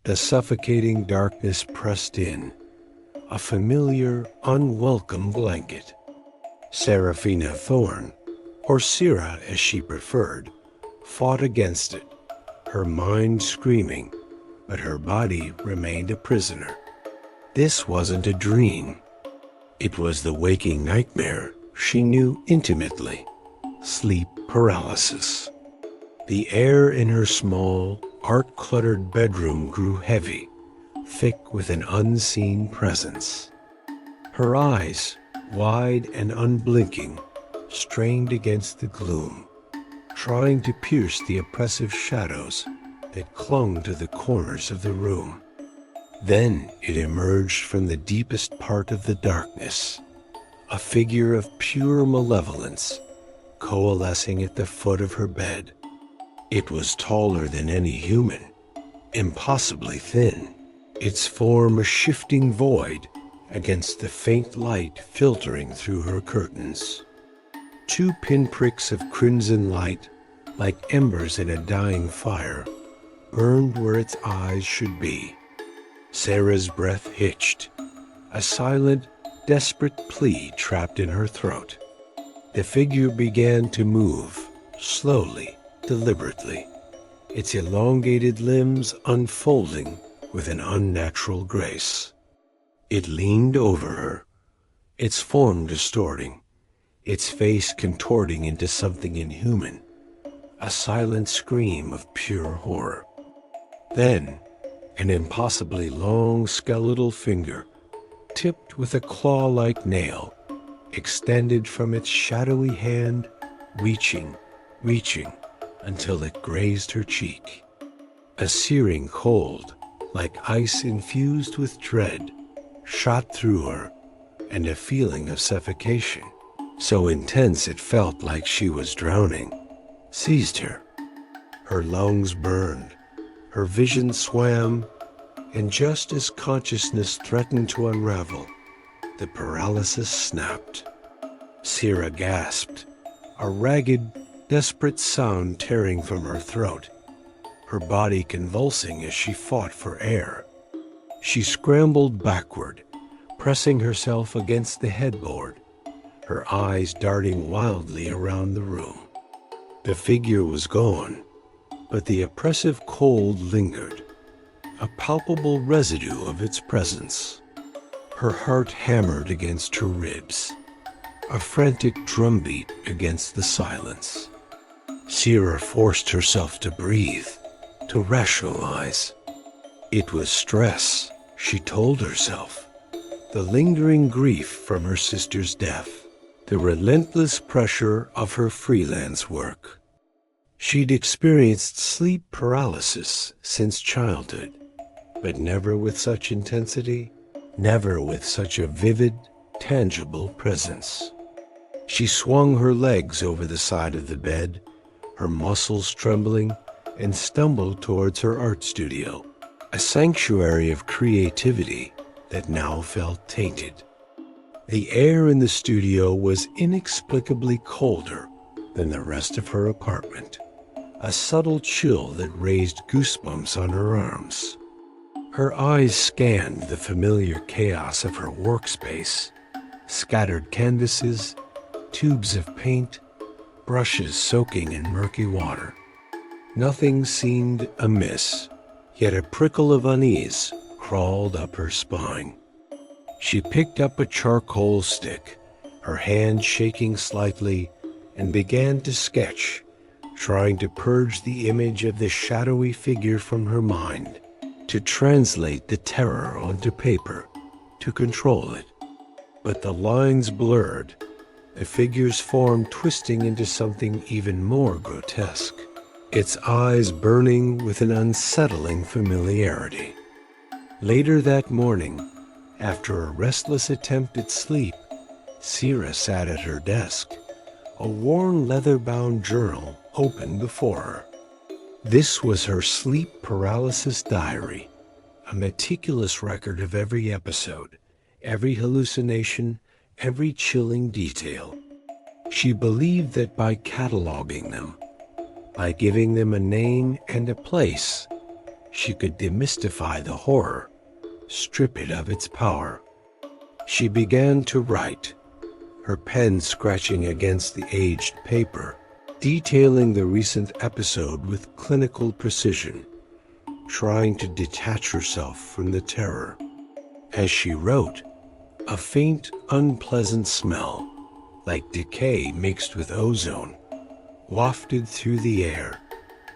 The suffocating darkness pressed in, a familiar, unwelcome blanket. Serafina Thorn, or Sira as she preferred, fought against it, her mind screaming, but her body remained a prisoner. This wasn't a dream. It was the waking nightmare she knew intimately, sleep paralysis. The air in her small, art-cluttered bedroom grew heavy, thick with an unseen presence. Her eyes, wide and unblinking, strained against the gloom, trying to pierce the oppressive shadows that clung to the corners of the room. Then it emerged from the deepest part of the darkness, a figure of pure malevolence, coalescing at the foot of her bed. It was taller than any human, impossibly thin, its form a shifting void against the faint light filtering through her curtains. Two pinpricks of crimson light, like embers in a dying fire, burned where its eyes should be. Sarah's breath hitched, a silent, desperate plea trapped in her throat. The figure began to move, slowly, deliberately, its elongated limbs unfolding with an unnatural grace. It leaned over her, its form distorting, its face contorting into something inhuman, a silent scream of pure horror. Then, an impossibly long skeletal finger, tipped with a claw-like nail, extended from its shadowy hand, reaching, until it grazed her cheek. A searing cold, like ice infused with dread, shot through her, and a feeling of suffocation, so intense it felt like she was drowning, seized her. Her lungs burned, her vision swam, and just as consciousness threatened to unravel, the paralysis snapped. Sira gasped, a ragged, desperate sound tearing from her throat, her body convulsing as she fought for air. She scrambled backward, pressing herself against the headboard, her eyes darting wildly around the room. The figure was gone, but the oppressive cold lingered, a palpable residue of its presence. Her heart hammered against her ribs, a frantic drumbeat against the silence. Sira forced herself to breathe, to rationalize. It was stress, she told herself, the lingering grief from her sister's death, the relentless pressure of her freelance work. She'd experienced sleep paralysis since childhood, but never with such intensity, never with such a vivid, tangible presence. She swung her legs over the side of the bed, her muscles trembling, and stumbled towards her art studio, a sanctuary of creativity that now felt tainted. The air in the studio was inexplicably colder than the rest of her apartment, a subtle chill that raised goosebumps on her arms. Her eyes scanned the familiar chaos of her workspace, scattered canvases, tubes of paint, brushes soaking in murky water. Nothing seemed amiss, yet a prickle of unease crawled up her spine. She picked up a charcoal stick, her hand shaking slightly, and began to sketch, trying to purge the image of the shadowy figure from her mind, to translate the terror onto paper, to control it. But the lines blurred, the figure's form twisting into something even more grotesque, its eyes burning with an unsettling familiarity. Later that morning, after a restless attempt at sleep, Sira sat at her desk, a worn leather-bound journal open before her. This was her sleep paralysis diary, a meticulous record of every episode, every hallucination, every chilling detail. She believed that by cataloging them, by giving them a name and a place, she could demystify the horror, strip it of its power. She began to write, her pen scratching against the aged paper, detailing the recent episode with clinical precision, trying to detach herself from the terror. As she wrote, a faint, unpleasant smell, like decay mixed with ozone, wafted through the air,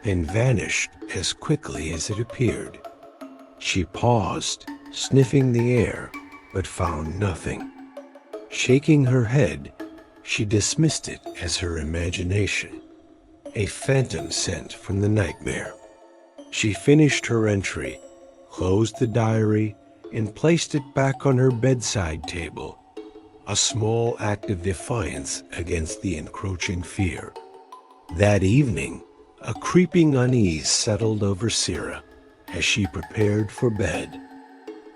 then vanished as quickly as it appeared. She paused, sniffing the air, but found nothing. Shaking her head, she dismissed it as her imagination, a phantom scent from the nightmare. She finished her entry, closed the diary, and placed it back on her bedside table, a small act of defiance against the encroaching fear. That evening, a creeping unease settled over Sira as she prepared for bed.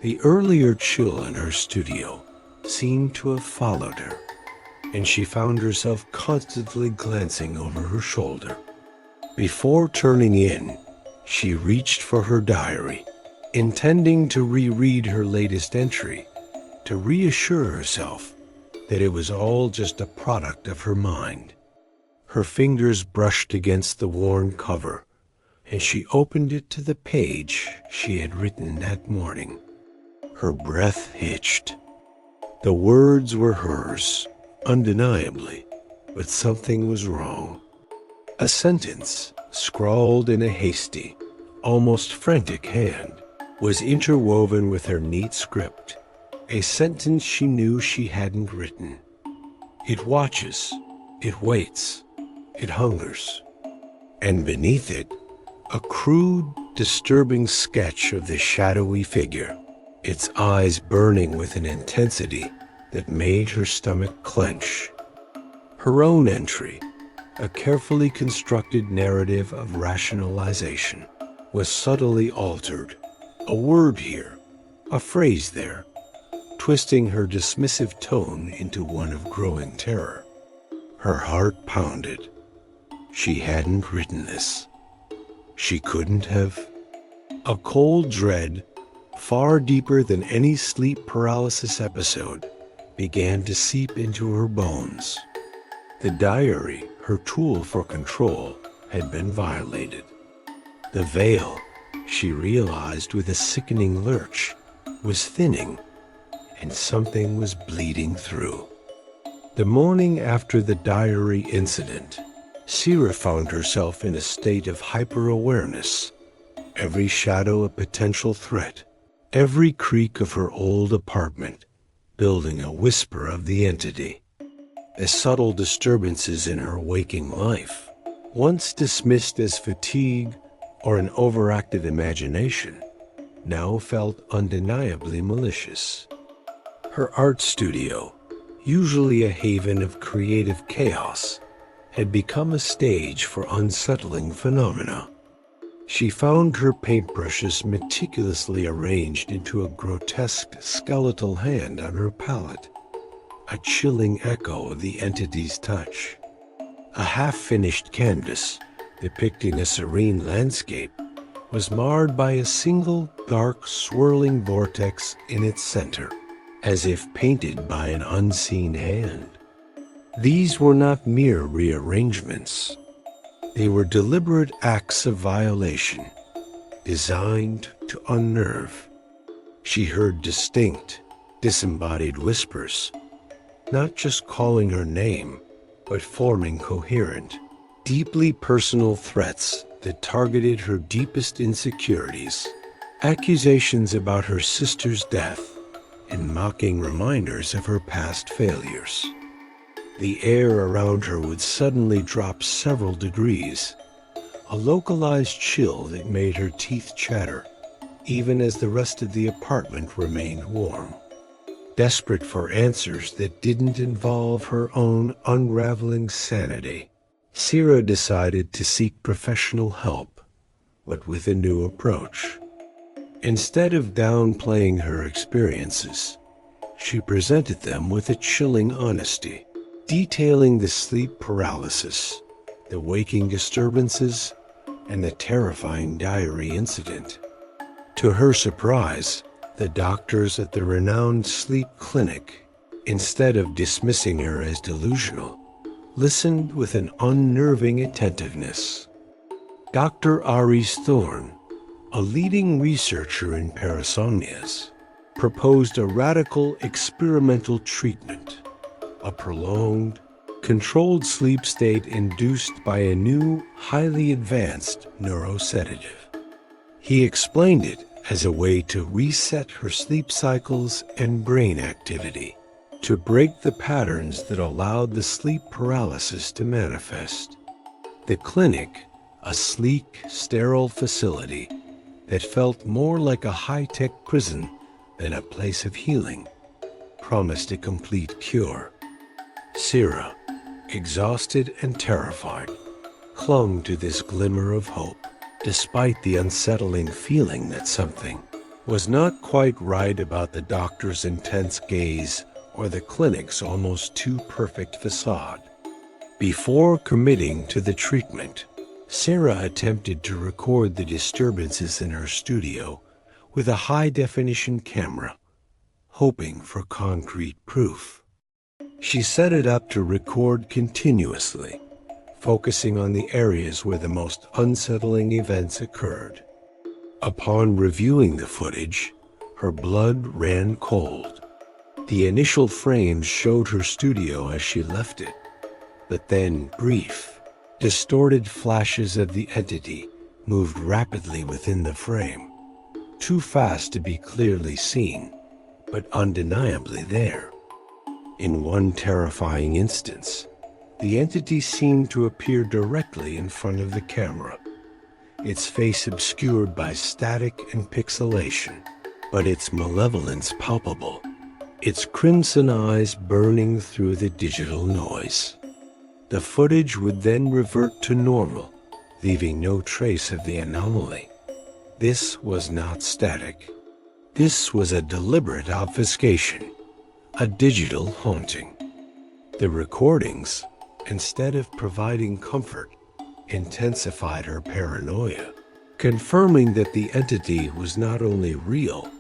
The earlier chill in her studio seemed to have followed her, and she found herself constantly glancing over her shoulder. Before turning in, she reached for her diary, intending to reread her latest entry to reassure herself that it was all just a product of her mind. Her fingers brushed against the worn cover, and she opened it to the page she had written that morning. Her breath hitched. The words were hers, undeniably, but something was wrong. A sentence, scrawled in a hasty, almost frantic hand, was interwoven with her neat script, a sentence she knew she hadn't written. It watches, it waits, it hungers. And beneath it, a crude, disturbing sketch of the shadowy figure, its eyes burning with an intensity that made her stomach clench. Her own entry, a carefully constructed narrative of rationalization, was subtly altered, a word here, a phrase there, twisting her dismissive tone into one of growing terror. Her heart pounded. She hadn't written this. She couldn't have. A cold dread, far deeper than any sleep paralysis episode, began to seep into her bones. The diary, her tool for control, had been violated. The veil, she realized with a sickening lurch, was thinning, and something was bleeding through. The morning after the diary incident, Sira found herself in a state of hyper-awareness, every shadow a potential threat, every creak of her old apartment building a whisper of the entity. The subtle disturbances in her waking life, once dismissed as fatigue or an overactive imagination, now felt undeniably malicious. Her art studio, usually a haven of creative chaos, had become a stage for unsettling phenomena. She found her paintbrushes meticulously arranged into a grotesque skeletal hand on her palette, a chilling echo of the entity's touch. A half-finished canvas, depicting a serene landscape, was marred by a single dark, swirling vortex in its center, as if painted by an unseen hand. These were not mere rearrangements. They were deliberate acts of violation, designed to unnerve. She heard distinct, disembodied whispers, not just calling her name, but forming coherent, deeply personal threats that targeted her deepest insecurities, accusations about her sister's death, and mocking reminders of her past failures. The air around her would suddenly drop several degrees, a localized chill that made her teeth chatter, even as the rest of the apartment remained warm. Desperate for answers that didn't involve her own unraveling sanity, Sira decided to seek professional help, but with a new approach. Instead of downplaying her experiences, she presented them with a chilling honesty, detailing the sleep paralysis, the waking disturbances, and the terrifying diary incident. To her surprise, the doctors at the renowned sleep clinic, instead of dismissing her as delusional, listened with an unnerving attentiveness. Dr. Aries Thorne, a leading researcher in parasomnias, proposed a radical experimental treatment, a prolonged, controlled sleep state induced by a new, highly advanced neurosedative. He explained it as a way to reset her sleep cycles and brain activity, to break the patterns that allowed the sleep paralysis to manifest. The clinic, a sleek, sterile facility that felt more like a high-tech prison than a place of healing, promised a complete cure. Sira, exhausted and terrified, clung to this glimmer of hope, despite the unsettling feeling that something was not quite right about the doctor's intense gaze or the clinic's almost too perfect facade. Before committing to the treatment, Sarah attempted to record the disturbances in her studio with a high-definition camera, hoping for concrete proof. She set it up to record continuously, focusing on the areas where the most unsettling events occurred. Upon reviewing the footage, her blood ran cold. The initial frames showed her studio as she left it, but then brief, distorted flashes of the entity moved rapidly within the frame, too fast to be clearly seen, but undeniably there. In one terrifying instance, the entity seemed to appear directly in front of the camera, its face obscured by static and pixelation, but its malevolence palpable, its crimson eyes burning through the digital noise. The footage would then revert to normal, leaving no trace of the anomaly. This was not static. This was a deliberate obfuscation, a digital haunting. The recordings, instead of providing comfort, intensified her paranoia, confirming that the entity was not only real,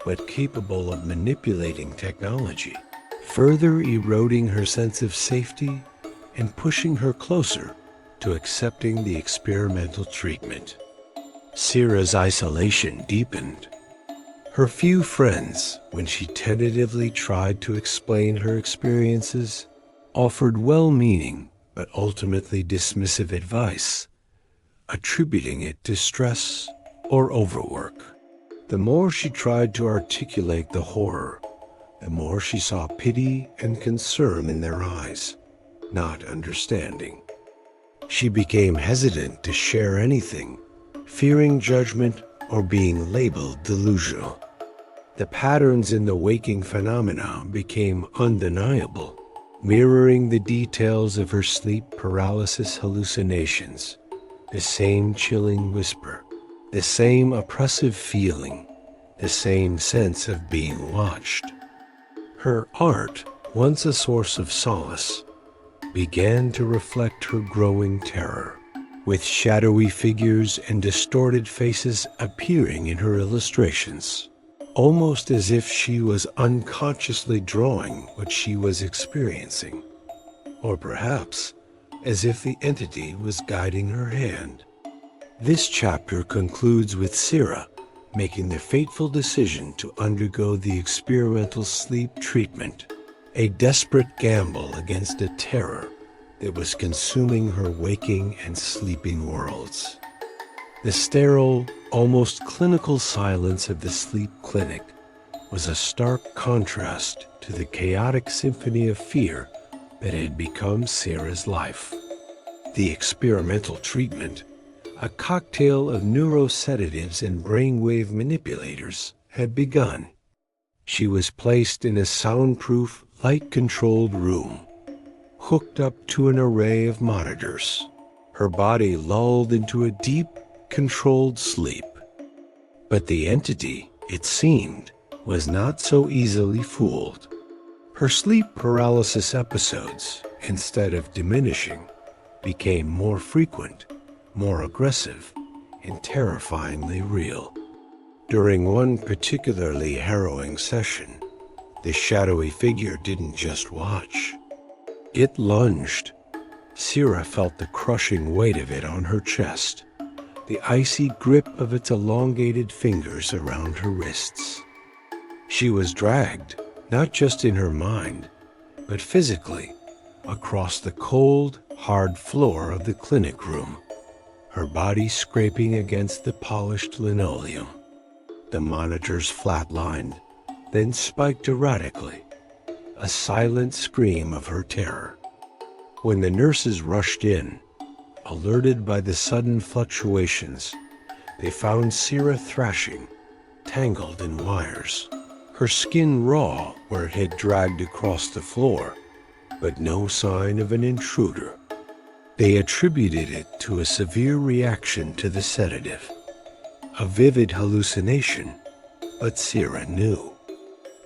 but capable of manipulating technology, further eroding her sense of safety and pushing her closer to accepting the experimental treatment. Sira's isolation deepened. Her few friends, when she tentatively tried to explain her experiences, offered well-meaning but ultimately dismissive advice, attributing it to stress or overwork. The more she tried to articulate the horror, the more she saw pity and concern in their eyes, not understanding. She became hesitant to share anything, fearing judgment or being labeled delusional. The patterns in the waking phenomena became undeniable, mirroring the details of her sleep paralysis hallucinations. The same chilling whisper, the same oppressive feeling, the same sense of being watched. Her art, once a source of solace, began to reflect her growing terror, with shadowy figures and distorted faces appearing in her illustrations, almost as if she was unconsciously drawing what she was experiencing, or perhaps as if the entity was guiding her hand. This chapter concludes with Sira making the fateful decision to undergo the experimental sleep treatment, a desperate gamble against a terror that was consuming her waking and sleeping worlds. The sterile, almost clinical silence of the sleep clinic was a stark contrast to the chaotic symphony of fear that had become Sira's life. The experimental treatment, a cocktail of neurosedatives and brainwave manipulators, had begun. She was placed in a soundproof, light-controlled room, hooked up to an array of monitors, her body lulled into a deep, controlled sleep. But the entity, it seemed, was not so easily fooled. Her sleep paralysis episodes, instead of diminishing, became more frequent, more aggressive, and terrifyingly real. During one particularly harrowing session, the shadowy figure didn't just watch. It lunged. Sierra felt the crushing weight of it on her chest, the icy grip of its elongated fingers around her wrists. She was dragged, not just in her mind, but physically, across the cold, hard floor of the clinic room, her body scraping against the polished linoleum. The monitors flatlined, then spiked erratically, a silent scream of her terror. When the nurses rushed in, alerted by the sudden fluctuations, they found Sierra thrashing, tangled in wires, her skin raw where it had dragged across the floor, but no sign of an intruder. They attributed it to a severe reaction to the sedative, a vivid hallucination, but Sierra knew.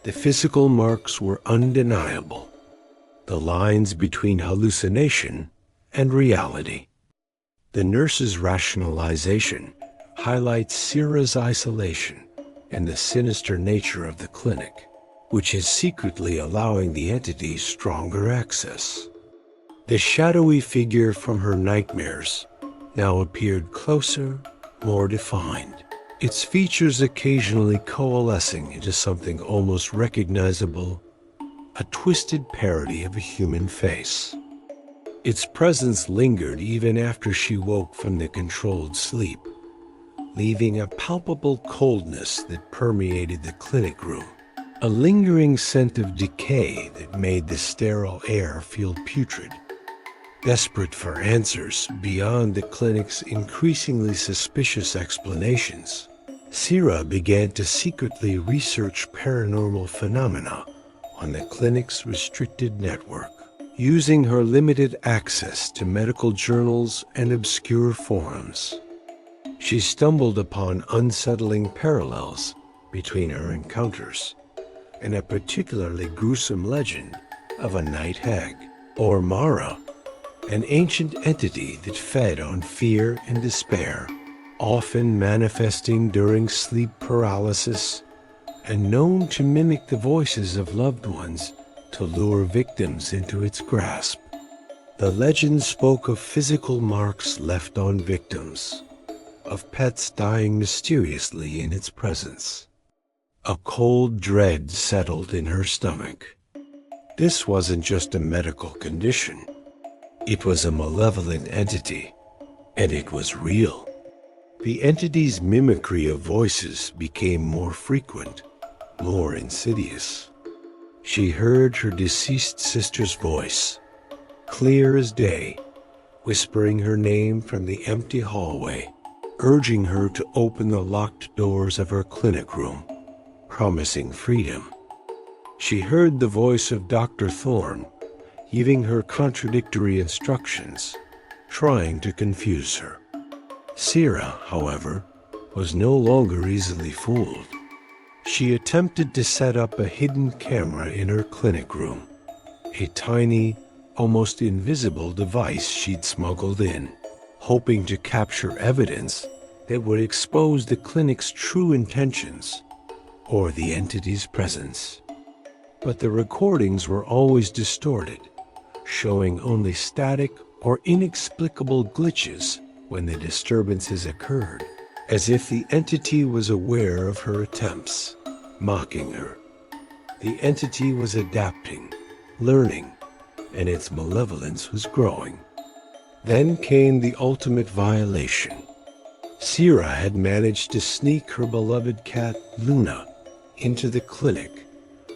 The physical marks were undeniable, the lines between hallucination and reality. The nurse's rationalization highlights Sierra's isolation and the sinister nature of the clinic, which is secretly allowing the entity stronger access. The shadowy figure from her nightmares now appeared closer, more defined, its features occasionally coalescing into something almost recognizable, a twisted parody of a human face. Its presence lingered even after she woke from the controlled sleep, leaving a palpable coldness that permeated the clinic room, a lingering scent of decay that made the sterile air feel putrid. Desperate for answers beyond the clinic's increasingly suspicious explanations, Sierra began to secretly research paranormal phenomena on the clinic's restricted network, using her limited access to medical journals and obscure forums. She stumbled upon unsettling parallels between her encounters and a particularly gruesome legend of a night hag, or Mara, an ancient entity that fed on fear and despair, often manifesting during sleep paralysis and known to mimic the voices of loved ones to lure victims into its grasp. The legend spoke of physical marks left on victims, of pets dying mysteriously in its presence. A cold dread settled in her stomach. This wasn't just a medical condition. It was a malevolent entity, and it was real. The entity's mimicry of voices became more frequent, more insidious. She heard her deceased sister's voice, clear as day, whispering her name from the empty hallway, urging her to open the locked doors of her clinic room, promising freedom. She heard the voice of Dr. Thorne, giving her contradictory instructions, trying to confuse her. Sierra, however, was no longer easily fooled. She attempted to set up a hidden camera in her clinic room, a tiny, almost invisible device she'd smuggled in, hoping to capture evidence that would expose the clinic's true intentions or the entity's presence. But the recordings were always distorted, showing only static or inexplicable glitches when the disturbances occurred, as if the entity was aware of her attempts, mocking her. The entity was adapting, learning, and its malevolence was growing. Then came the ultimate violation. Sierra had managed to sneak her beloved cat, Luna, into the clinic,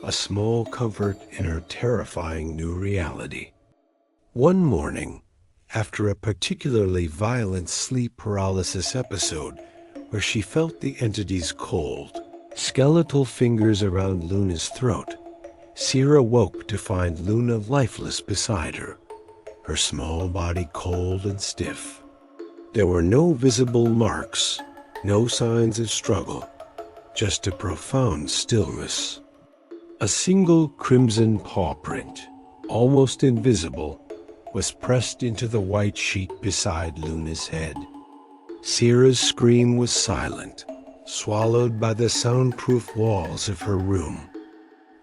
a small comfort in her terrifying new reality. One morning, after a particularly violent sleep paralysis episode where she felt the entity's cold, skeletal fingers around Luna's throat, Sierra woke to find Luna lifeless beside her, her small body cold and stiff. There were no visible marks, no signs of struggle, just a profound stillness. A single crimson paw print, almost invisible, was pressed into the white sheet beside Luna's head. Sierra's scream was silent, swallowed by the soundproof walls of her room.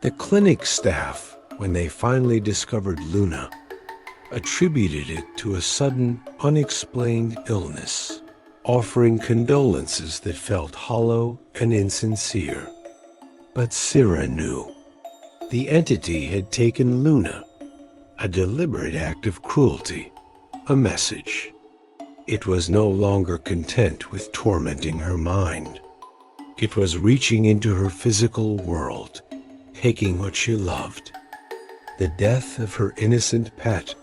The clinic staff, when they finally discovered Luna, attributed it to a sudden, unexplained illness, offering condolences that felt hollow and insincere. But Sira knew. The entity had taken Luna, a deliberate act of cruelty, a message. It was no longer content with tormenting her mind. It was reaching into her physical world, taking what she loved. The death of her innocent pet,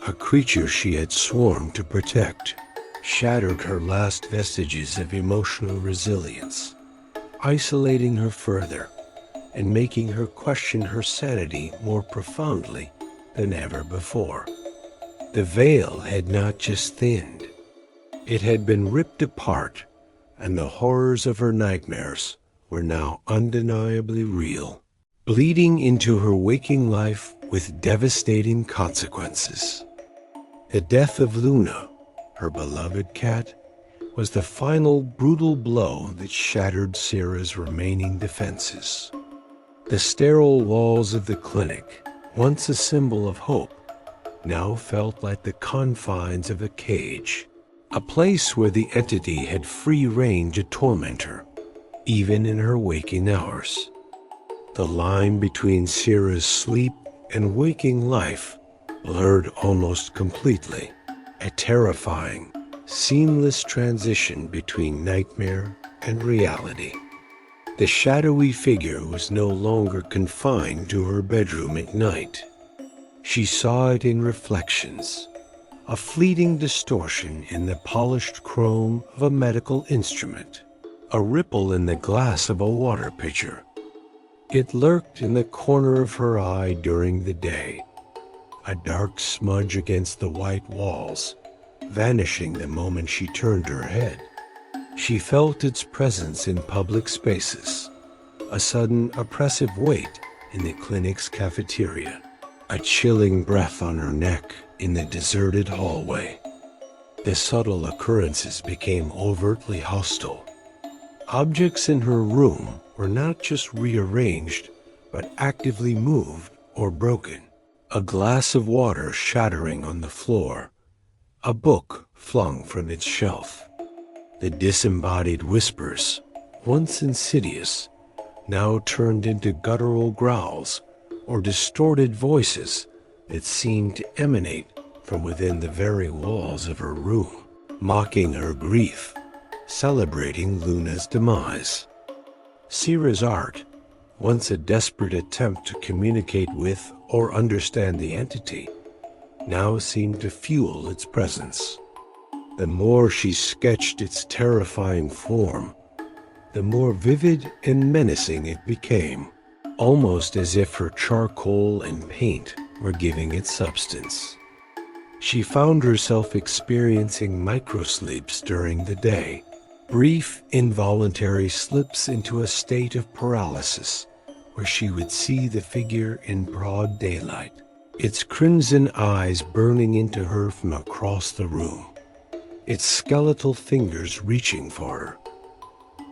a creature she had sworn to protect, shattered her last vestiges of emotional resilience, isolating her further and making her question her sanity more profoundly than ever before. The veil had not just thinned. It had been ripped apart, and the horrors of her nightmares were now undeniably real, bleeding into her waking life with devastating consequences. The death of Luna, her beloved cat, was the final brutal blow that shattered Sira's remaining defenses. The sterile walls of the clinic, once a symbol of hope, now felt like the confines of a cage, a place where the entity had free rein to torment her, even in her waking hours. The line between Sira's sleep and waking life blurred almost completely, a terrifying, seamless transition between nightmare and reality. The shadowy figure was no longer confined to her bedroom at night. She saw it in reflections, a fleeting distortion in the polished chrome of a medical instrument, a ripple in the glass of a water pitcher. It lurked in the corner of her eye during the day, a dark smudge against the white walls, vanishing the moment she turned her head. She felt its presence in public spaces, a sudden oppressive weight in the clinic's cafeteria, a chilling breath on her neck in the deserted hallway. The subtle occurrences became overtly hostile. Objects in her room were not just rearranged, but actively moved or broken. A glass of water shattering on the floor, a book flung from its shelf. The disembodied whispers, once insidious, now turned into guttural growls or distorted voices that seemed to emanate from within the very walls of her room, mocking her grief, celebrating Luna's demise. Sira's art, once a desperate attempt to communicate with or understand the entity, now seemed to fuel its presence. The more she sketched its terrifying form, the more vivid and menacing it became, almost as if her charcoal and paint were giving it substance. She found herself experiencing microsleeps during the day, brief, involuntary slips into a state of paralysis, where she would see the figure in broad daylight, its crimson eyes burning into her from across the room, its skeletal fingers reaching for her.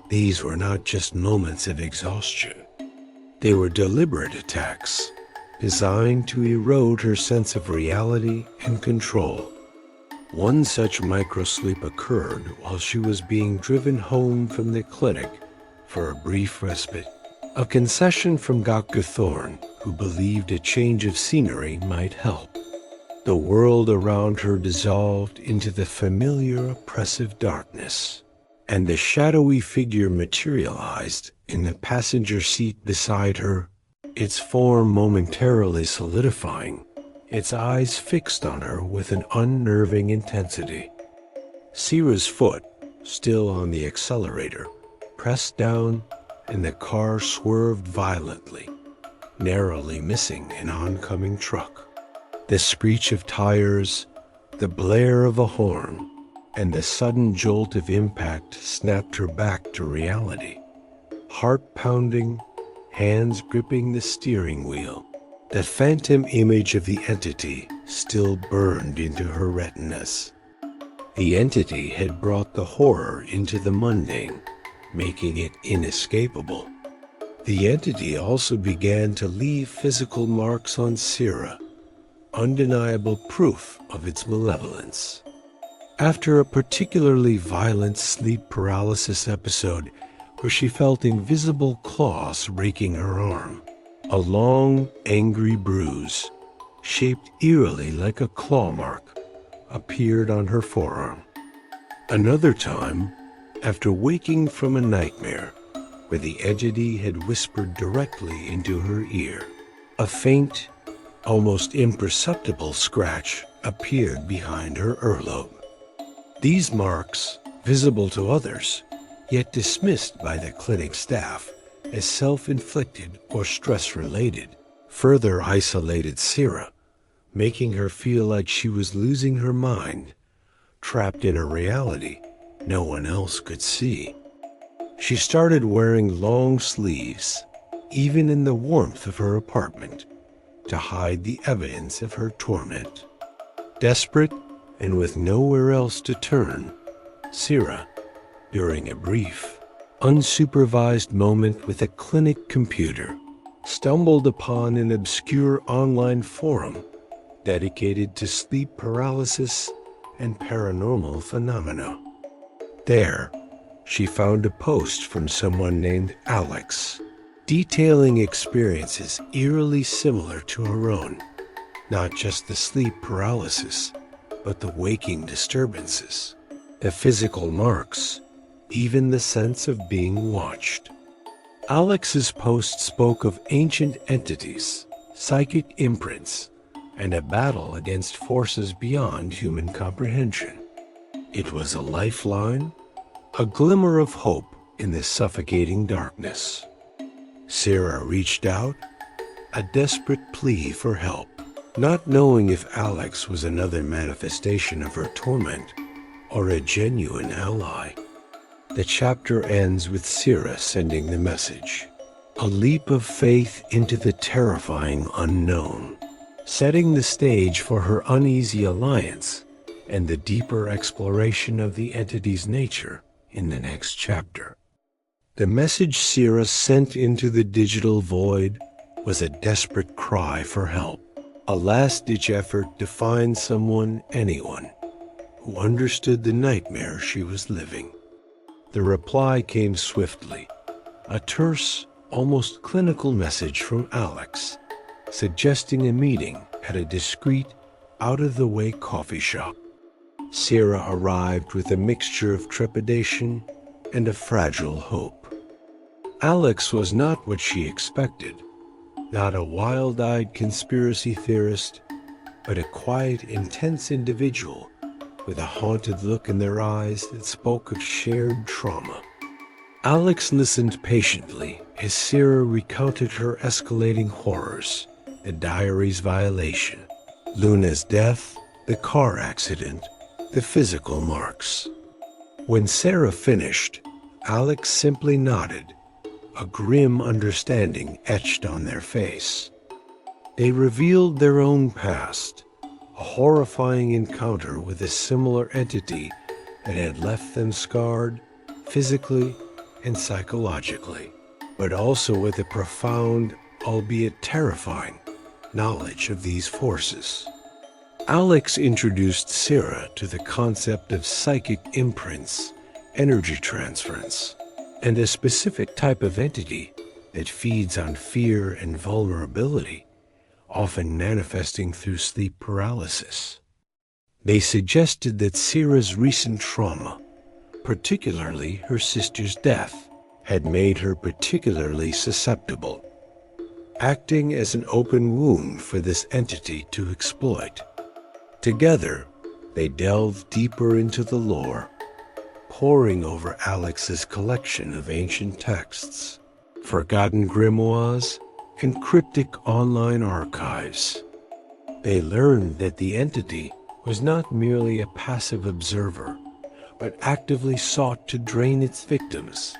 These were not just moments of exhaustion. They were deliberate attacks, designed to erode her sense of reality and control. One such microsleep occurred while she was being driven home from the clinic for a brief respite, a concession from Dr. Thorne, who believed a change of scenery might help. The world around her dissolved into the familiar oppressive darkness, and the shadowy figure materialized in the passenger seat beside her, its form momentarily solidifying, its eyes fixed on her with an unnerving intensity. Sira's foot, still on the accelerator, pressed down, and the car swerved violently, narrowly missing an oncoming truck. The screech of tires, the blare of a horn, and the sudden jolt of impact snapped her back to reality. Heart pounding, hands gripping the steering wheel, the phantom image of the entity still burned into her retinas. The entity had brought the horror into the mundane, making it inescapable. The entity also began to leave physical marks on Sira, undeniable proof of its malevolence. After a particularly violent sleep paralysis episode where she felt invisible claws raking her arm, a long, angry bruise, shaped eerily like a claw mark, appeared on her forearm. Another time, after waking from a nightmare where the entity had whispered directly into her ear, a faint, almost imperceptible scratch appeared behind her earlobe. These marks, visible to others, yet dismissed by the clinic staff as self-inflicted or stress-related, further isolated Sira, making her feel like she was losing her mind, trapped in a reality no one else could see. She started wearing long sleeves, even in the warmth of her apartment, to hide the evidence of her torment. Desperate and with nowhere else to turn, Sira, during a brief, unsupervised moment with a clinic computer, stumbled upon an obscure online forum dedicated to sleep paralysis and paranormal phenomena. There, she found a post from someone named Alex, detailing experiences eerily similar to her own, not just the sleep paralysis, but the waking disturbances, the physical marks, even the sense of being watched. Alex's post spoke of ancient entities, psychic imprints, and a battle against forces beyond human comprehension. It was a lifeline, a glimmer of hope in this suffocating darkness. Sira reached out, a desperate plea for help, not knowing if Alex was another manifestation of her torment or a genuine ally. The chapter ends with Sira sending the message, a leap of faith into the terrifying unknown, setting the stage for her uneasy alliance and the deeper exploration of the entity's nature in the next chapter. The message Sira sent into the digital void was a desperate cry for help, a last-ditch effort to find someone, anyone, who understood the nightmare she was living. The reply came swiftly, a terse, almost clinical message from Alex, suggesting a meeting at a discreet, out-of-the-way coffee shop. Sira arrived with a mixture of trepidation and a fragile hope. Alex was not what she expected, not a wild-eyed conspiracy theorist, but a quiet, intense individual with a haunted look in their eyes that spoke of shared trauma. Alex listened patiently as Sira recounted her escalating horrors, the diary's violation, Luna's death, the car accident, the physical marks. When Sarah finished, Alex simply nodded, a grim understanding etched on their face. They revealed their own past, a horrifying encounter with a similar entity that had left them scarred, physically and psychologically, but also with a profound, albeit terrifying, knowledge of these forces. Alex introduced Sira to the concept of psychic imprints, energy transference, and a specific type of entity that feeds on fear and vulnerability, often manifesting through sleep paralysis. They suggested that Sira's recent trauma, particularly her sister's death, had made her particularly susceptible, acting as an open wound for this entity to exploit. Together, they delved deeper into the lore, poring over Alex's collection of ancient texts, forgotten grimoires, and cryptic online archives. They learned that the entity was not merely a passive observer, but actively sought to drain its victims,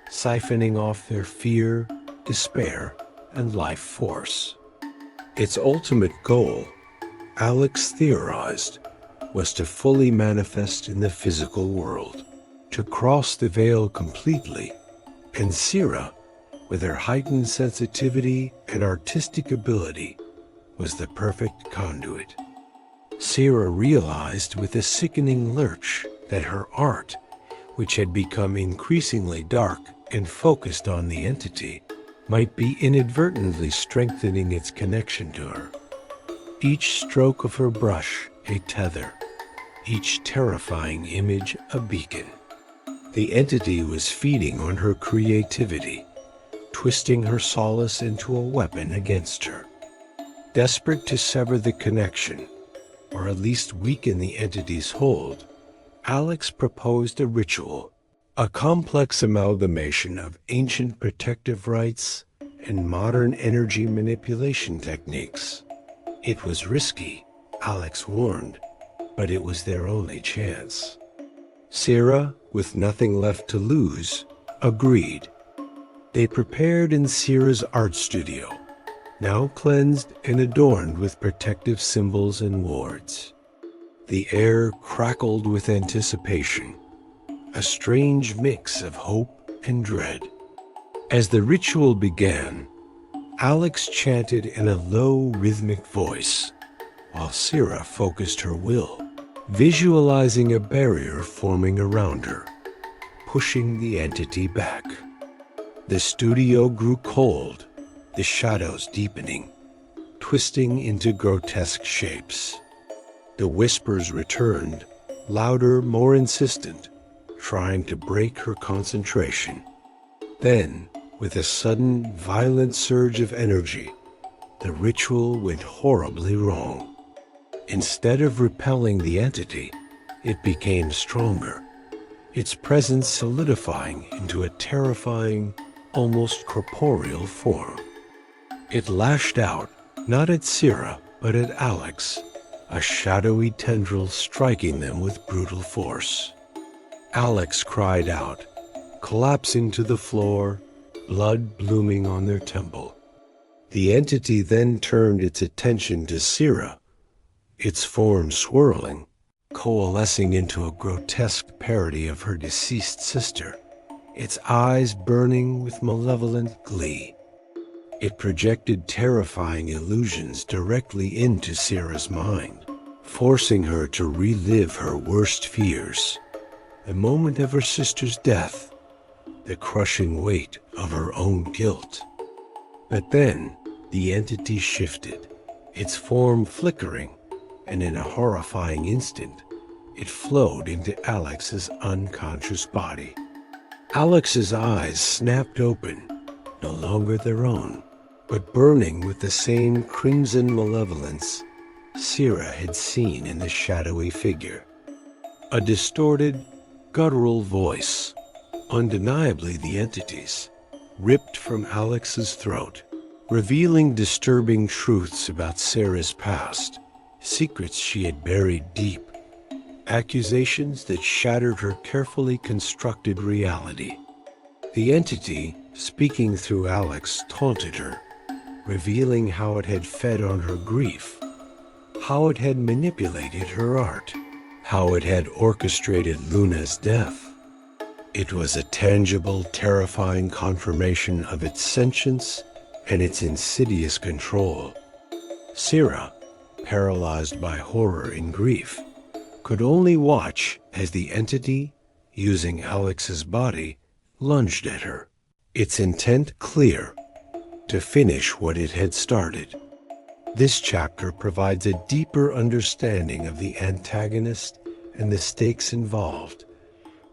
siphoning off their fear, despair, and life force. Its ultimate goal, Alex theorized, was to fully manifest in the physical world, to cross the veil completely And Sira, with her heightened sensitivity and artistic ability, was the perfect conduit. Sira realized with a sickening lurch that her art, which had become increasingly dark and focused on the entity, might be inadvertently strengthening its connection to her. Each stroke of her brush a tether, each terrifying image a beacon. The entity was feeding on her creativity, twisting her solace into a weapon against her. Desperate to sever the connection, or at least weaken the entity's hold, Alex proposed a ritual, a complex amalgamation of ancient protective rites and modern energy manipulation techniques. It was risky, Alex warned, but it was their only chance. Sira, with nothing left to lose, agreed. They prepared in Sira's art studio, now cleansed and adorned with protective symbols and wards. The air crackled with anticipation, a strange mix of hope and dread. As the ritual began, Alex chanted in a low, rhythmic voice, while Sira focused her will, visualizing a barrier forming around her, pushing the entity back. The studio grew cold, the shadows deepening, twisting into grotesque shapes. The whispers returned, louder, more insistent, trying to break her concentration. Then, with a sudden, violent surge of energy, the ritual went horribly wrong. Instead of repelling the entity, it became stronger, its presence solidifying into a terrifying, almost corporeal form. It lashed out, not at Sira, but at Alex, a shadowy tendril striking them with brutal force. Alex cried out, collapsing to the floor, blood blooming on their temple. The entity then turned its attention to Sira, its form swirling, coalescing into a grotesque parody of her deceased sister, its eyes burning with malevolent glee. It projected terrifying illusions directly into Sira's mind, forcing her to relive her worst fears, the moment of her sister's death, the crushing weight of her own guilt. But then the entity shifted, its form flickering, and in a horrifying instant, it flowed into Alex's unconscious body. Alex's eyes snapped open, no longer their own, but burning with the same crimson malevolence Sira had seen in the shadowy figure. A distorted, guttural voice, undeniably the entity's, ripped from Alex's throat, revealing disturbing truths about Sira's past, secrets she had buried deep, accusations that shattered her carefully constructed reality. The entity, speaking through Alex, taunted her, revealing how it had fed on her grief, how it had manipulated her art, how it had orchestrated Luna's death. It was a tangible, terrifying confirmation of its sentience and its insidious control. Sira, paralyzed by horror and grief, could only watch as the entity, using Alex's body, lunged at her, its intent clear, to finish what it had started. This chapter provides a deeper understanding of the antagonist and the stakes involved,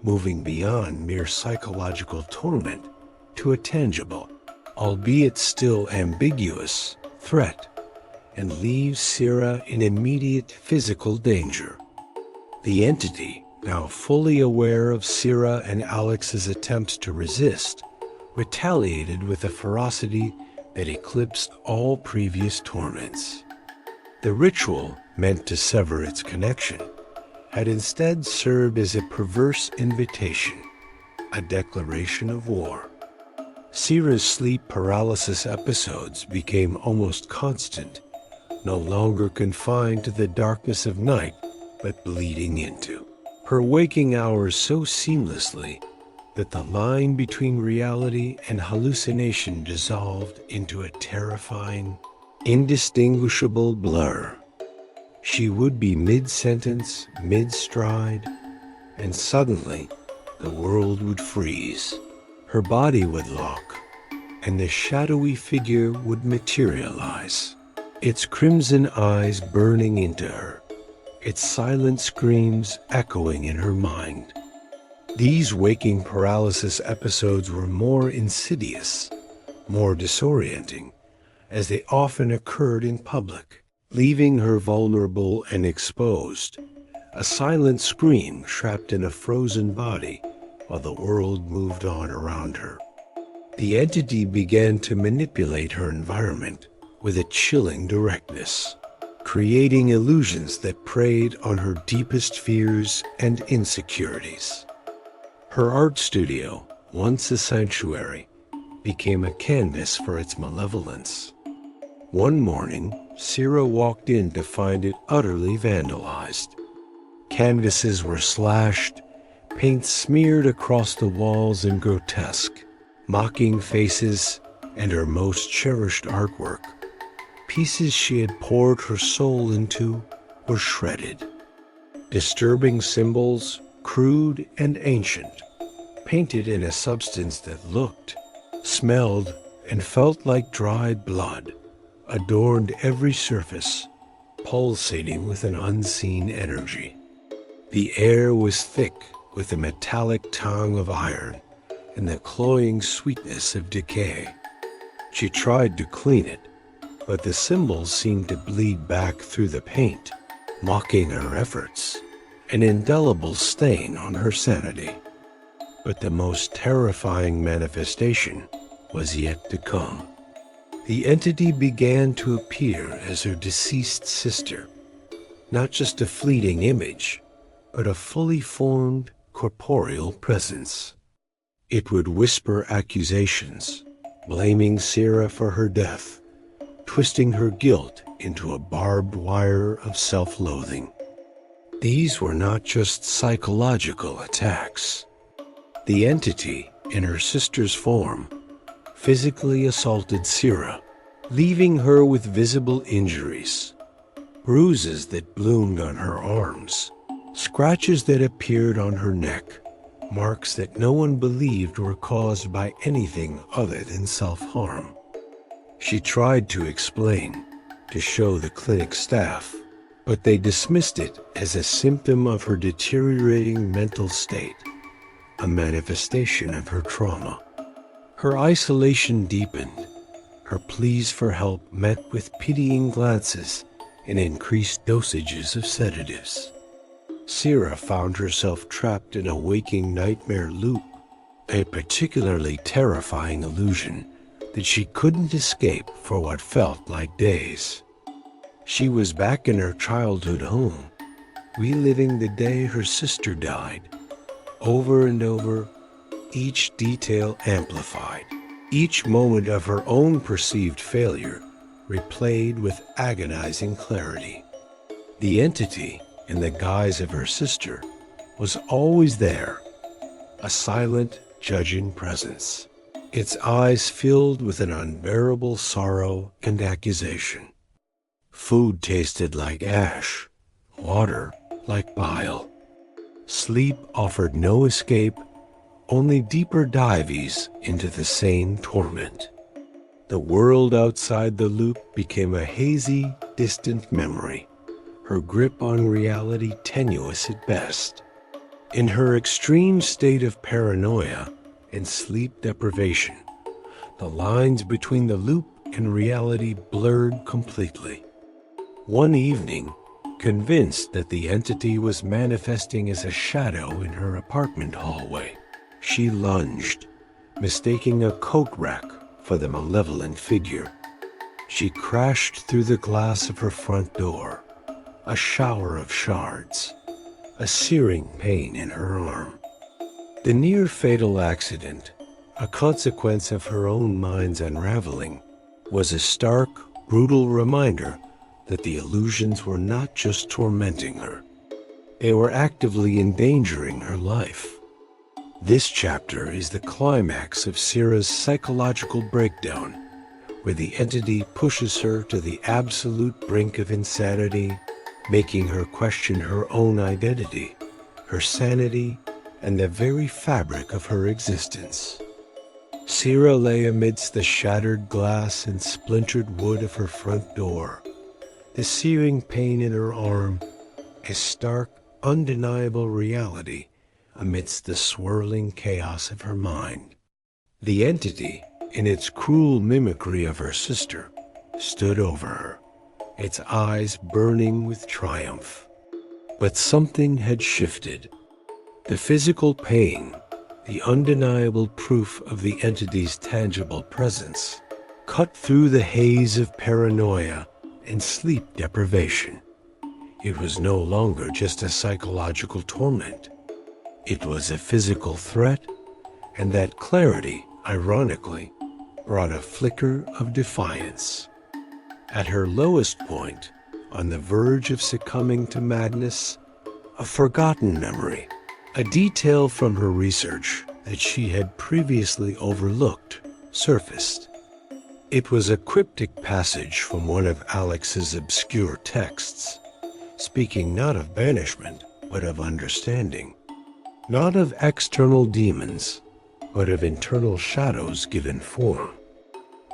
moving beyond mere psychological torment to a tangible, albeit still ambiguous, threat, and leaves Sira in immediate physical danger. The entity, now fully aware of Sira and Alex's attempts to resist, retaliated with a ferocity that eclipsed all previous torments. The ritual, meant to sever its connection, had instead served as a perverse invitation, a declaration of war. Sira's sleep paralysis episodes became almost constant, no longer confined to the darkness of night, but bleeding into her waking hours so seamlessly that the line between reality and hallucination dissolved into a terrifying, indistinguishable blur. She would be mid-sentence, mid-stride, and suddenly the world would freeze. Her body would lock, and the shadowy figure would materialize, its crimson eyes burning into her, its silent screams echoing in her mind. These waking paralysis episodes were more insidious, more disorienting, as they often occurred in public, leaving her vulnerable and exposed, a silent scream trapped in a frozen body while the world moved on around her. The entity began to manipulate her environment with a chilling directness, creating illusions that preyed on her deepest fears and insecurities. Her art studio, once a sanctuary, became a canvas for its malevolence. One morning, Sira walked in to find it utterly vandalized. Canvases were slashed, paint smeared across the walls in grotesque, mocking faces, and her most cherished artwork, pieces she had poured her soul into, were shredded. Disturbing symbols, crude and ancient, painted in a substance that looked, smelled, and felt like dried blood, adorned every surface, pulsating with an unseen energy. The air was thick with the metallic tongue of iron and the cloying sweetness of decay. She tried to clean it, but the symbols seemed to bleed back through the paint, mocking her efforts, an indelible stain on her sanity. But the most terrifying manifestation was yet to come. The entity began to appear as her deceased sister, not just a fleeting image, but a fully formed corporeal presence. It would whisper accusations, blaming Sira for her death, twisting her guilt into a barbed wire of self-loathing. These were not just psychological attacks. The entity, in her sister's form, physically assaulted Sira, leaving her with visible injuries, bruises that bloomed on her arms, scratches that appeared on her neck, marks that no one believed were caused by anything other than self-harm. She tried to explain, to show the clinic staff, but they dismissed it as a symptom of her deteriorating mental state, a manifestation of her trauma. Her isolation deepened, her pleas for help met with pitying glances and increased dosages of sedatives. Sira found herself trapped in a waking nightmare loop, a particularly terrifying illusion that she couldn't escape for what felt like days. She was back in her childhood home, reliving the day her sister died, over and over, each detail amplified, each moment of her own perceived failure replayed with agonizing clarity. The entity, in the guise of her sister, was always there, a silent, judging presence, its eyes filled with an unbearable sorrow and accusation. Food tasted like ash, water like bile. Sleep offered no escape, only deeper dives into the same torment. The world outside the loop became a hazy, distant memory, her grip on reality tenuous at best. In her extreme state of paranoia and sleep deprivation, the lines between the loop and reality blurred completely. One evening, convinced that the entity was manifesting as a shadow in her apartment hallway, she lunged, mistaking a coat rack for the malevolent figure. She crashed through the glass of her front door, a shower of shards, a searing pain in her arm. The near-fatal accident, a consequence of her own mind's unraveling, was a stark, brutal reminder that the illusions were not just tormenting her. They were actively endangering her life. This chapter is the climax of Sira's psychological breakdown, where the entity pushes her to the absolute brink of insanity, making her question her own identity, her sanity, and the very fabric of her existence. Sira lay amidst the shattered glass and splintered wood of her front door, the searing pain in her arm, a stark, undeniable reality amidst the swirling chaos of her mind. The entity, in its cruel mimicry of her sister, stood over her, its eyes burning with triumph. But something had shifted. The physical pain, the undeniable proof of the entity's tangible presence, cut through the haze of paranoia and sleep deprivation. It was no longer just a psychological torment. It was a physical threat, and that clarity, ironically, brought a flicker of defiance. At her lowest point, on the verge of succumbing to madness, a forgotten memory, a detail from her research that she had previously overlooked, surfaced. It was a cryptic passage from one of Alex's obscure texts, speaking not of banishment, but of understanding. Not of external demons, but of internal shadows given form.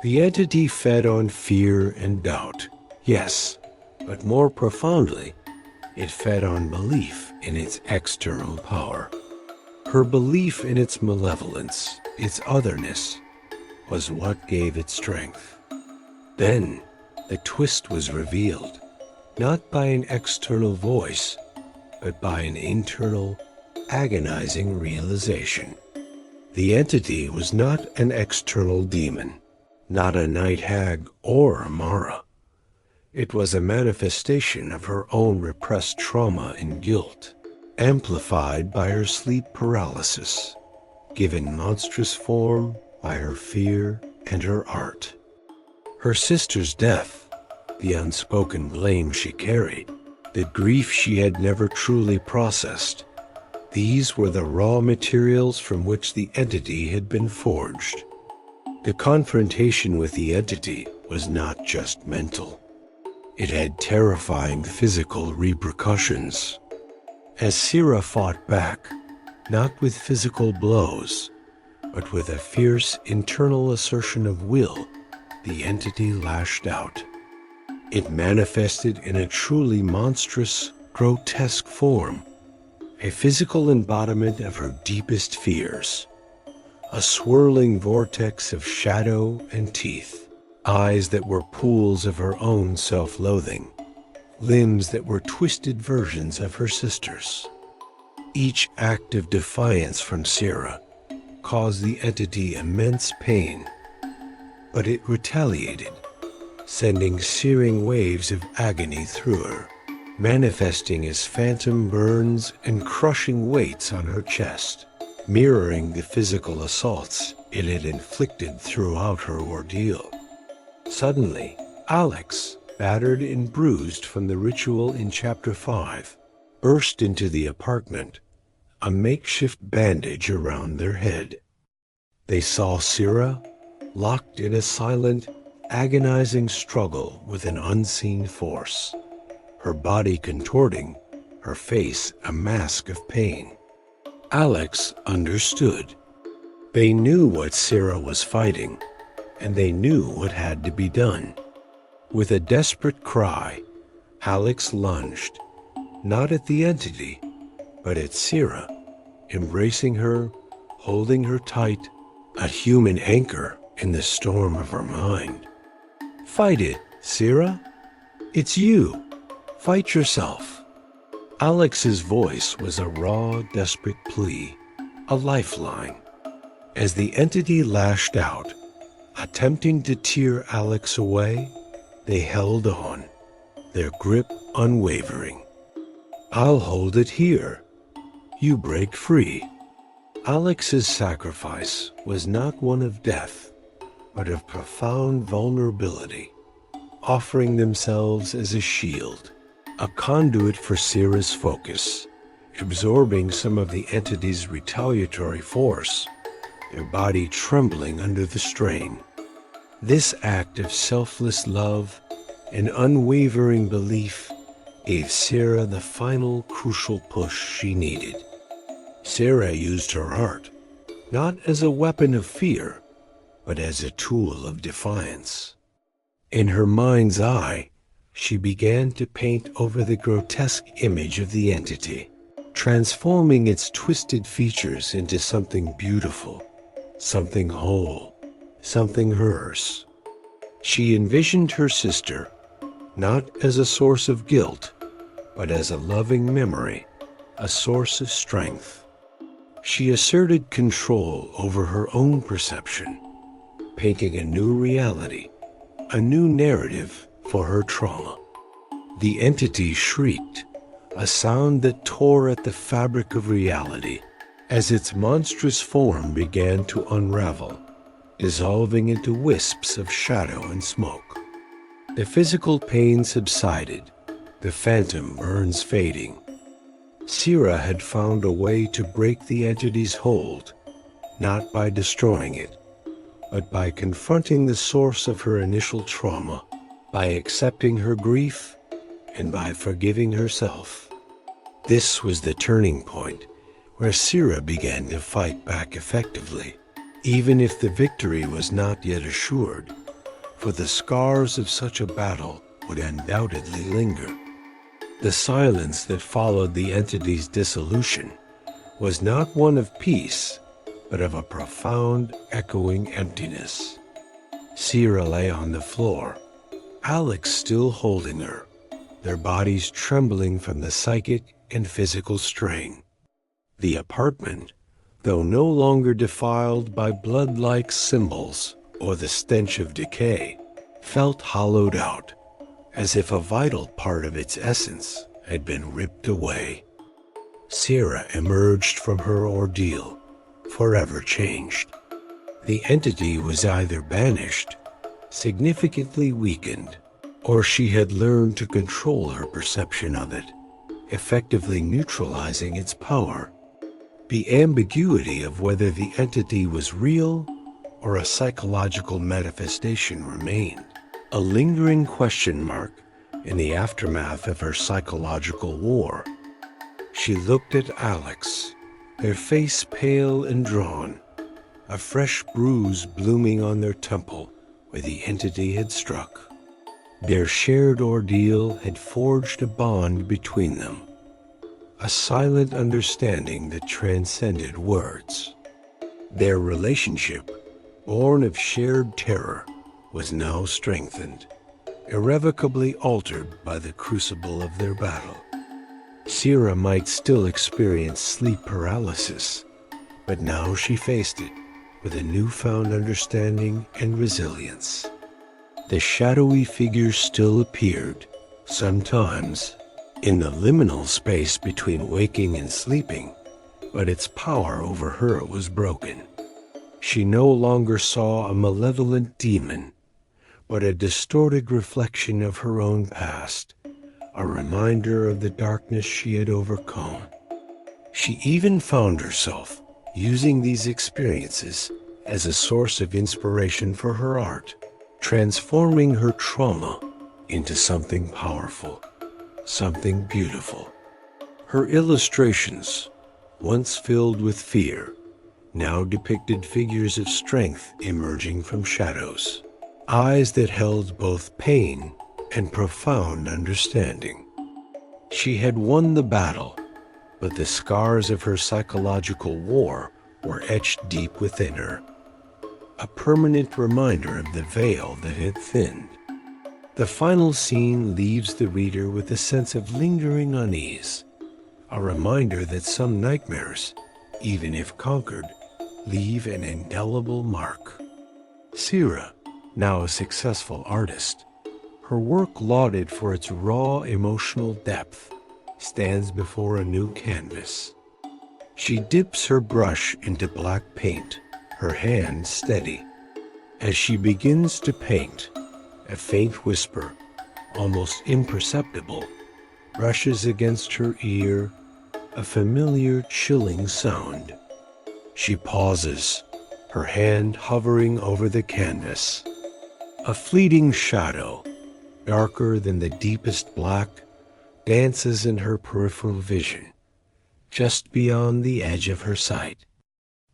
The entity fed on fear and doubt, yes, but more profoundly, it fed on belief in its external power. Her belief in its malevolence, its otherness, was what gave it strength. Then, the twist was revealed, not by an external voice, but by an internal, agonizing realization. The entity was not an external demon, not a night hag or a Mara. It was a manifestation of her own repressed trauma and guilt, amplified by her sleep paralysis, given monstrous form by her fear and her art. Her sister's death, the unspoken blame she carried, the grief she had never truly processed, these were the raw materials from which the entity had been forged. The confrontation with the entity was not just mental. It had terrifying physical repercussions. As Sira fought back, not with physical blows, but with a fierce internal assertion of will, the entity lashed out. It manifested in a truly monstrous, grotesque form, a physical embodiment of her deepest fears, a swirling vortex of shadow and teeth, eyes that were pools of her own self-loathing, limbs that were twisted versions of her sister's. Each act of defiance from Sira caused the entity immense pain, but it retaliated, sending searing waves of agony through her, manifesting as phantom burns and crushing weights on her chest, mirroring the physical assaults it had inflicted throughout her ordeal. Suddenly, Alex, battered and bruised from the ritual in Chapter 5, burst into the apartment, a makeshift bandage around their head. They saw Sira, locked in a silent, agonizing struggle with an unseen force, her body contorting, her face a mask of pain. Alex understood. They knew what Sira was fighting, and they knew what had to be done. With a desperate cry, Alex lunged, not at the entity, but at Sira, embracing her, holding her tight, a human anchor in the storm of her mind. "Fight it, Sira. It's you. Fight yourself." Alex's voice was a raw, desperate plea, a lifeline. As the entity lashed out, attempting to tear Alex away, they held on, their grip unwavering. "I'll hold it here. You break free." Alex's sacrifice was not one of death, but of profound vulnerability, offering themselves as a shield, a conduit for Sira's focus, absorbing some of the entity's retaliatory force, their body trembling under the strain. This act of selfless love and unwavering belief gave Sarah the final crucial push she needed. Sarah used her art, not as a weapon of fear, but as a tool of defiance. In her mind's eye, she began to paint over the grotesque image of the entity, transforming its twisted features into something beautiful, something whole, something hers. She envisioned her sister not as a source of guilt, but as a loving memory, a source of strength. She asserted control over her own perception, painting a new reality, a new narrative for her trauma. The entity shrieked, a sound that tore at the fabric of reality, as its monstrous form began to unravel, dissolving into wisps of shadow and smoke. The physical pain subsided, the phantom burns fading. Sarah had found a way to break the entity's hold, not by destroying it, but by confronting the source of her initial trauma, by accepting her grief, and by forgiving herself. This was the turning point where Sarah began to fight back effectively, even if the victory was not yet assured, for the scars of such a battle would undoubtedly linger. The silence that followed the entity's dissolution was not one of peace, but of a profound, echoing emptiness. Sarah lay on the floor, Alex still holding her, their bodies trembling from the psychic and physical strain. The apartment, though no longer defiled by blood-like symbols or the stench of decay, felt hollowed out, as if a vital part of its essence had been ripped away. Sarah emerged from her ordeal, forever changed. The entity was either banished, significantly weakened, or she had learned to control her perception of it, effectively neutralizing its power. The ambiguity of whether the entity was real or a psychological manifestation remained, a lingering question mark in the aftermath of her psychological war. She looked at Alex, their face pale and drawn, a fresh bruise blooming on their temple where the entity had struck. Their shared ordeal had forged a bond between them, a silent understanding that transcended words. Their relationship, born of shared terror, was now strengthened, irrevocably altered by the crucible of their battle. Sarah might still experience sleep paralysis, but now she faced it with a newfound understanding and resilience. The shadowy figure still appeared, sometimes, in the liminal space between waking and sleeping, but its power over her was broken. She no longer saw a malevolent demon, but a distorted reflection of her own past, a reminder of the darkness she had overcome. She even found herself using these experiences as a source of inspiration for her art, transforming her trauma into something powerful, something beautiful. Her illustrations, once filled with fear, now depicted figures of strength emerging from shadows, eyes that held both pain and profound understanding. She had won the battle, but the scars of her psychological war were etched deep within her, a permanent reminder of the veil that had thinned. The final scene leaves the reader with a sense of lingering unease, a reminder that some nightmares, even if conquered, leave an indelible mark. Sarah, now a successful artist, her work lauded for its raw emotional depth, stands before a new canvas. She dips her brush into black paint, her hand steady. As she begins to paint, a faint whisper, almost imperceptible, brushes against her ear, a familiar chilling sound. She pauses, her hand hovering over the canvas. A fleeting shadow, darker than the deepest black, dances in her peripheral vision, just beyond the edge of her sight.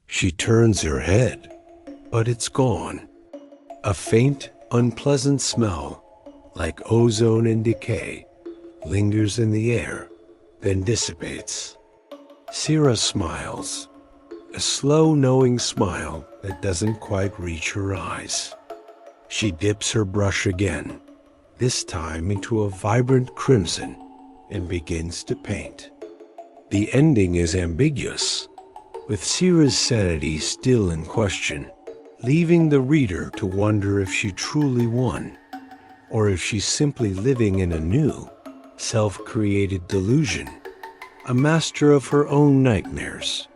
She turns her head, but it's gone. A faint, unpleasant smell, like ozone in decay, lingers in the air, then dissipates. Sira smiles, a slow, knowing smile that doesn't quite reach her eyes. She dips her brush again, this time into a vibrant crimson, and begins to paint. The ending is ambiguous, with Sira's sanity still in question, leaving the reader to wonder if she truly won, or if she's simply living in a new, self-created delusion, a master of her own nightmares,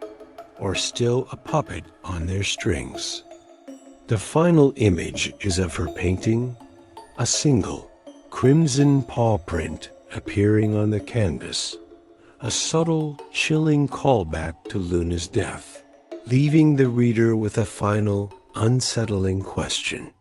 or still a puppet on their strings. The final image is of her painting, a single, crimson paw print appearing on the canvas, a subtle, chilling callback to Luna's death, leaving the reader with a final, unsettling question.